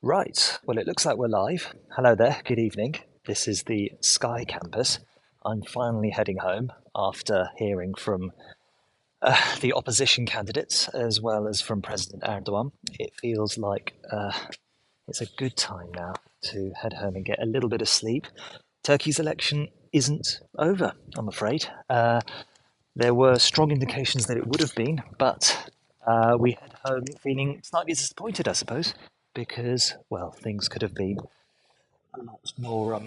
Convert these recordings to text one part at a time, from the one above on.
Right, well, it looks like we're live. Hello there, good evening. This is the Sky Campus. I'm finally heading home after hearing from the opposition candidates as well as from President Erdogan. It feels like it's a good time now to head home and get a little bit of sleep. Turkey's election isn't over, I'm afraid. There were strong indications that it would have been, but we head home feeling slightly disappointed, I suppose, because, well, things could have been a lot more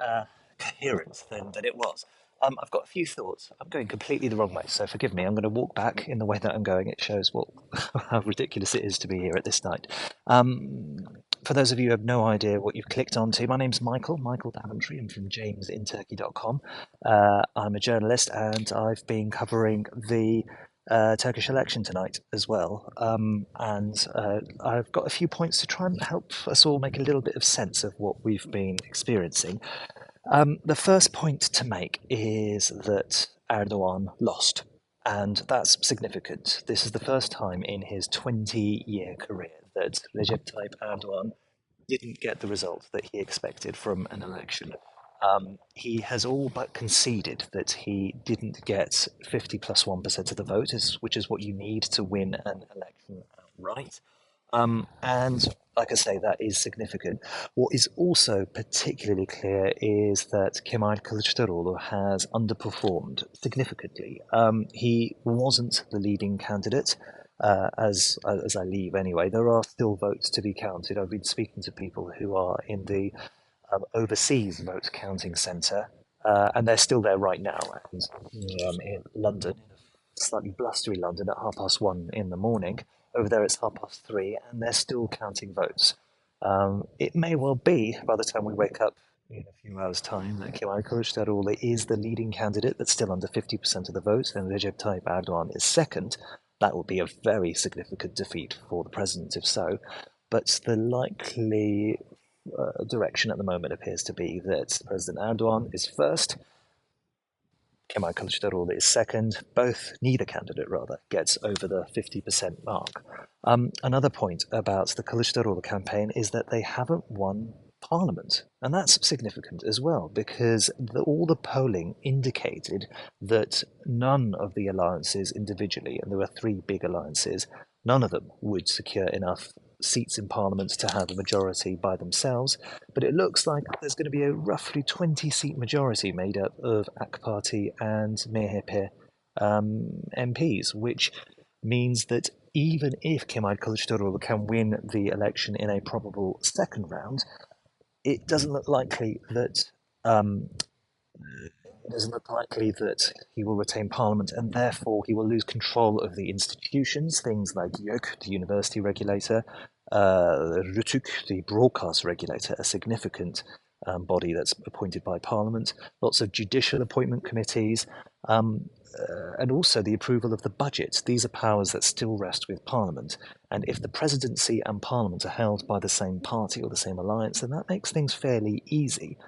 uh, coherent than it was. I've got a few thoughts. I'm going completely the wrong way, so forgive me. I'm going to walk back in the way that I'm going. It shows what how ridiculous it is to be here at this night. Um, for those of you who have no idea what you've clicked onto, my name's Michael Daventry. I'm from jamesinturkey.com. I'm a journalist and I've been covering the Turkish election tonight as well. And I've got a few points to try and help us all make a little bit of sense of what we've been experiencing. The first point to make is that Erdogan lost, and that's significant. This is the first time in his 20-year career that Recep Tayyip Erdogan didn't get the result that he expected from an election. He has all but conceded that he didn't get 50 plus 1% of the vote, which is what you need to win an election outright. And like I say, that is significant. What is also particularly clear is that Kemal Kılıçdaroğlu has underperformed significantly. He wasn't the leading candidate. As I leave anyway, there are still votes to be counted. I've been speaking to people who are in the overseas vote counting centre, and they're still there right now. And in London, slightly blustery London, at 1:30 in the morning. Over there, it's 3:30, and they're still counting votes. It may well be by the time we wake up in a few hours' time that Kemal Kılıçdaroğlu is the leading candidate that's still under 50% of the vote, and Recep Tayyip Erdogan is second. That would be a very significant defeat for the president, if so. But the likely direction at the moment appears to be that President Erdogan is first, Kemal Kılıçdaroğlu is second. Neither candidate rather, gets over the 50% mark. Another point about the Kılıçdaroğlu campaign is that they haven't won parliament. And that's significant as well, because all the polling indicated that none of the alliances individually, and there were three big alliances, none of them would secure enough seats in parliament to have a majority by themselves. But it looks like there's going to be a roughly 20-seat majority made up of AK Party and MHP MPs, which means that even if Kemal Kılıçdaroğlu can win the election in a probable second round, it doesn't look likely that um, it doesn't look likely that he will retain Parliament, and therefore he will lose control of the institutions, things like YÖK, the university regulator, RTÜK, the broadcast regulator, a significant body that's appointed by Parliament, lots of judicial appointment committees, and also the approval of the budget. These are powers that still rest with Parliament. And if the presidency and Parliament are held by the same party or the same alliance, then that makes things fairly easy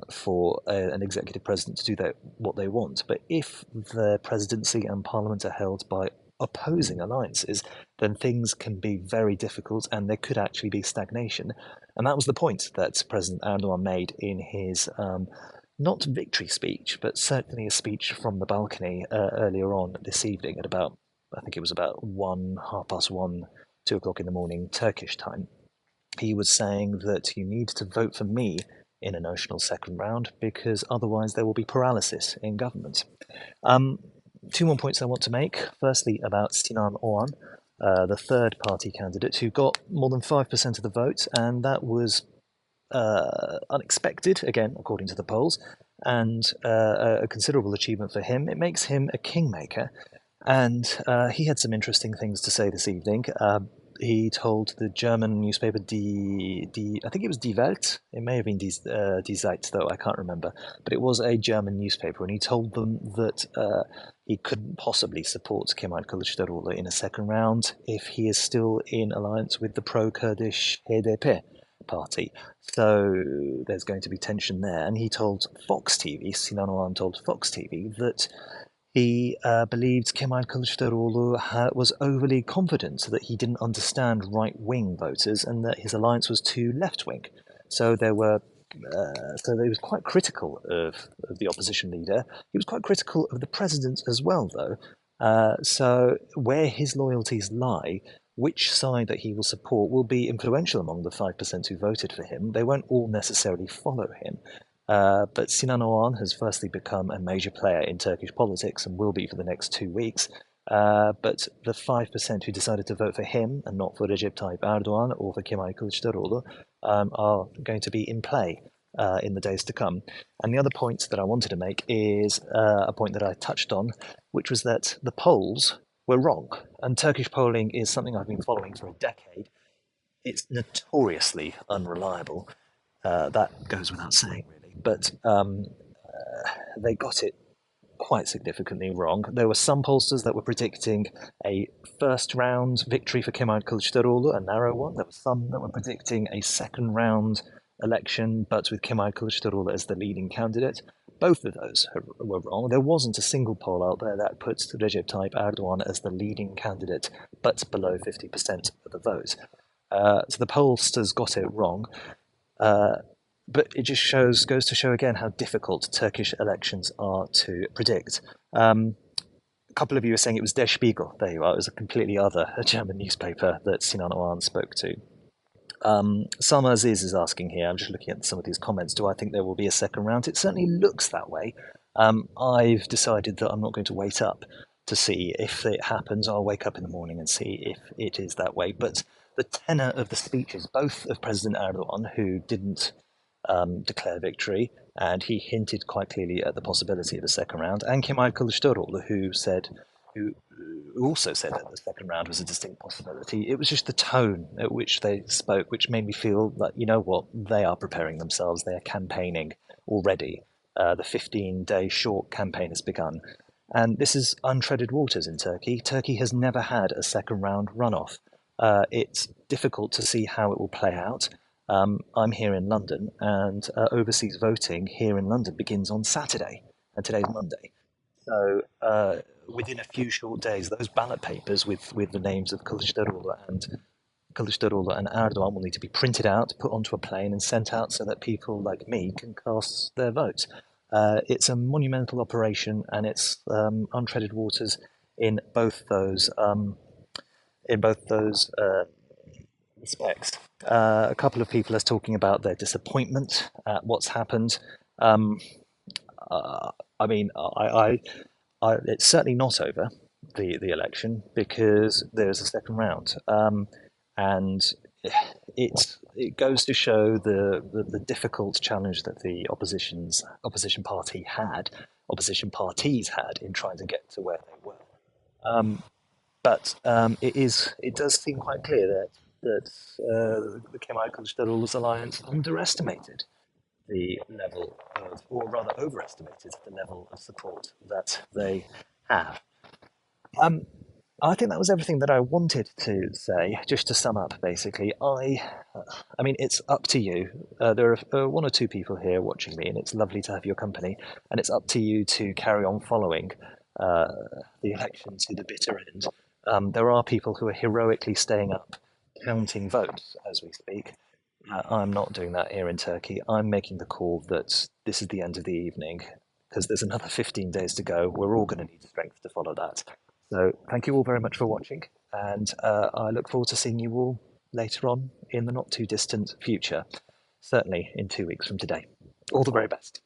for an executive president to do what they want. But if the presidency and Parliament are held by opposing alliances, then things can be very difficult and there could actually be stagnation. And that was the point that President Erdogan made in his not victory speech, but certainly a speech from the balcony earlier on this evening at about, I think it was about 1:30, 2 o'clock in the morning, Turkish time. He was saying that you need to vote for me in a notional second round because otherwise there will be paralysis in government. Um, Two more points I want to make. Firstly, about Sinan Oğan, the third party candidate who got more than 5% of the vote, and that was unexpected, again, according to the polls, and a considerable achievement for him. It makes him a kingmaker, and he had some interesting things to say this evening. He told the German newspaper I think it was Die Welt. It may have been Die Zeit, though I can't remember. But it was a German newspaper, and he told them that he couldn't possibly support Kemal Kılıçdaroğlu in a second round if he is still in alliance with the pro-Kurdish HDP party. So there's going to be tension there. And he told Fox TV, Sinan Oğan told Fox TV that He believed Kemal Kılıçdaroğlu was overly confident that he didn't understand right-wing voters and that his alliance was too left-wing. So there were so he was quite critical of the opposition leader. He was quite critical of the president as well, though. So where his loyalties lie, which side that he will support, will be influential among the 5% who voted for him. They won't all necessarily follow him. But Sinan Oğan has firstly become a major player in Turkish politics and will be for the next 2 weeks. But the 5% who decided to vote for him and not for Recep Tayyip Erdogan or for Kemal Kılıçdaroğlu are going to be in play in the days to come. And the other point that I wanted to make is a point that I touched on, which was that the polls were wrong. And Turkish polling is something I've been following for a decade. It's notoriously unreliable. That goes without saying, really. But they got it quite significantly wrong. There were some pollsters that were predicting a first round victory for Kemal Kılıçdaroğlu, a narrow one. There were some that were predicting a second round election, but with Kemal Kılıçdaroğlu as the leading candidate. Both of those were wrong. There wasn't a single poll out there that puts Recep Tayyip Erdogan as the leading candidate, but below 50% of the vote. So the pollsters got it wrong. But it just goes to show again how difficult Turkish elections are to predict. A couple of you were saying it was Der Spiegel. There you are. It was a completely other German newspaper that Sinan Oğan spoke to. Salma Aziz is asking here, I'm just looking at some of these comments, do I think there will be a second round? It certainly looks that way. I've decided that I'm not going to wait up to see if it happens. I'll wake up in the morning and see if it is that way. But the tenor of the speeches, both of President Erdogan, who didn't declare victory, and he hinted quite clearly at the possibility of a second round, and Kemal Kılıçdaroğlu, who also said that the second round was a distinct possibility. It was just the tone at which they spoke, which made me feel that, you know what, they are preparing themselves, they are campaigning already. The 15-day short campaign has begun. And this is untreaded waters in Turkey. Turkey has never had a second round runoff. It's difficult to see how it will play out. I'm here in London, and overseas voting here in London begins on Saturday, and today's Monday. So within a few short days, those ballot papers with the names of Kılıçdaroğlu and Erdogan will need to be printed out, put onto a plane, and sent out so that people like me can cast their votes. It's a monumental operation, and it's untreaded waters in both those respects. A couple of people are talking about their disappointment at what's happened. I mean, it's certainly not over the election because there's a second round, and it goes to show the difficult challenge that the opposition parties had in trying to get to where they were. But it does seem quite clear that the Kemal Kılıçdaroğlu's alliance underestimated the level of, or rather overestimated the level of support that they have. I think that was everything that I wanted to say. Just to sum up, basically, I mean, it's up to you. There are one or two people here watching me, and it's lovely to have your company. And it's up to you to carry on following the election to the bitter end. There are people who are heroically staying up, counting votes as we speak. I'm not doing that here in Turkey. I'm making the call that this is the end of the evening because there's another 15 days to go. We're all going to need strength to follow that. So thank you all very much for watching, and I look forward to seeing you all later on in the not too distant future, certainly in 2 weeks from today. All the very best.